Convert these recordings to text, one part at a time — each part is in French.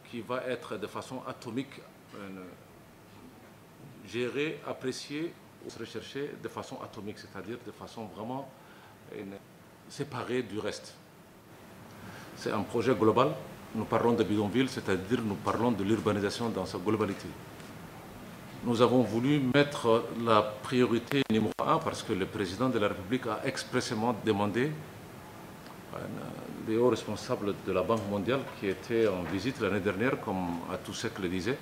qui va être de façon atomique géré, apprécié, recherché de façon atomique, c'est-à-dire de façon vraiment séparée du reste. C'est un projet global. Nous parlons de bidonville, c'est-à-dire nous parlons de l'urbanisation dans sa globalité. Nous avons voulu mettre la priorité numéro 1 parce que le président de la République a expressément demandé les hauts responsables de la Banque mondiale qui étaient en visite l'année dernière, comme Atousek le disait.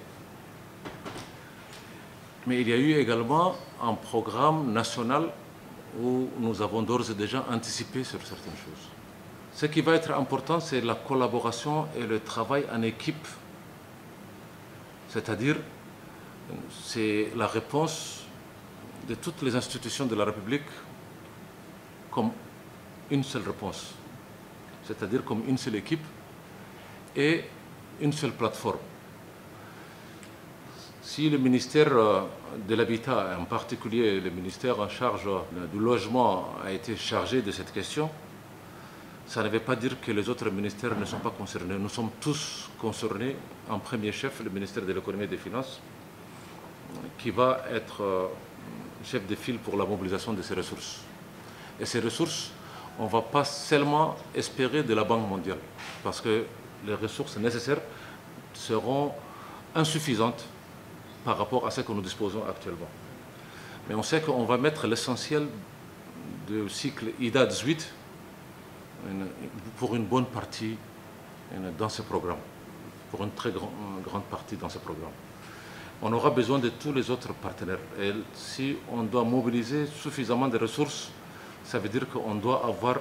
Mais il y a eu également un programme national où nous avons d'ores et déjà anticipé sur certaines choses. Ce qui va être important, c'est la collaboration et le travail en équipe. C'est-à-dire, c'est la réponse de toutes les institutions de la République comme une seule réponse. C'est-à-dire comme une seule équipe et une seule plateforme. Si le ministère de l'Habitat, en particulier le ministère en charge du logement, a été chargé de cette question, ça ne veut pas dire que les autres ministères ne sont pas concernés. Nous sommes tous concernés, en premier chef, le ministère de l'économie et des finances, qui va être chef de file pour la mobilisation de ces ressources. Et ces ressources, on ne va pas seulement espérer de la Banque mondiale, parce que les ressources nécessaires seront insuffisantes par rapport à ce que nous disposons actuellement. Mais on sait qu'on va mettre l'essentiel du cycle IDA 18 pour une bonne partie dans ce programme, pour une très grande partie dans ce programme. On aura besoin de tous les autres partenaires. Et si on doit mobiliser suffisamment de ressources, ça veut dire qu'on doit avoir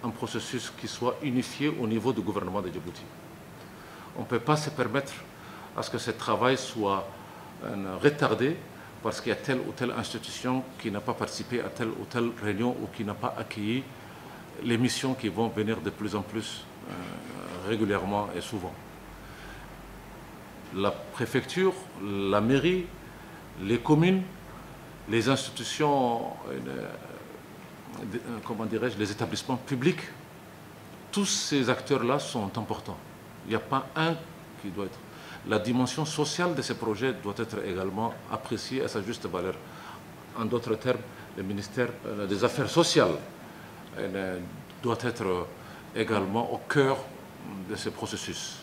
un processus qui soit unifié au niveau du gouvernement de Djibouti. On ne peut pas se permettre à ce que ce travail soit retardé parce qu'il y a telle ou telle institution qui n'a pas participé à telle ou telle réunion ou qui n'a pas accueilli les missions qui vont venir de plus en plus régulièrement et souvent. La préfecture, la mairie, les communes, les institutions, comment dirais-je, les établissements publics, tous ces acteurs-là sont importants. Il n'y a pas un qui doit être. La dimension sociale de ces projets doit être également appréciée à sa juste valeur. En d'autres termes, le ministère des Affaires sociales doit être également au cœur de ce processus.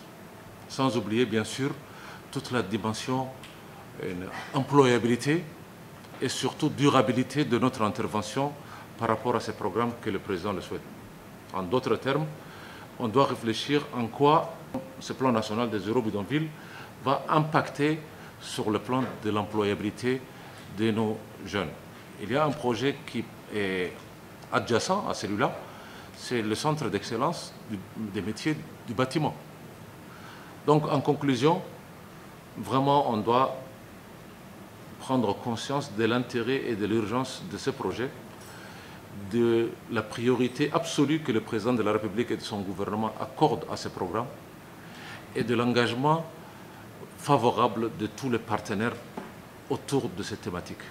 Sans oublier, bien sûr, toute la dimension employabilité et surtout durabilité de notre intervention par rapport à ces programmes que le président le souhaite. En d'autres termes, on doit réfléchir en quoi ce plan national des zéro bidonville va impacter sur le plan de l'employabilité de nos jeunes. Il y a un projet qui est adjacent à celui-là, c'est le centre d'excellence des métiers du bâtiment. Donc, en conclusion, vraiment, on doit prendre conscience de l'intérêt et de l'urgence de ce projet, de la priorité absolue que le président de la République et de son gouvernement accordent à ce programme et de l'engagement favorable de tous les partenaires autour de cette thématique.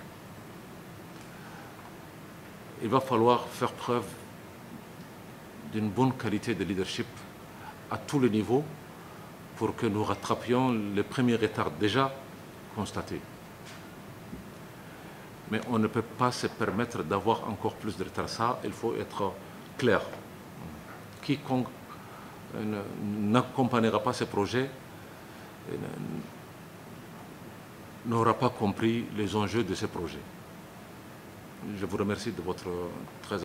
Il va falloir faire preuve d'une bonne qualité de leadership à tous les niveaux pour que nous rattrapions les premiers retards déjà constatés. Mais on ne peut pas se permettre d'avoir encore plus de retard. Ça, il faut être clair. Quiconque n'accompagnera pas ce projet n'aura pas compris les enjeux de ce projet. Je vous remercie de votre très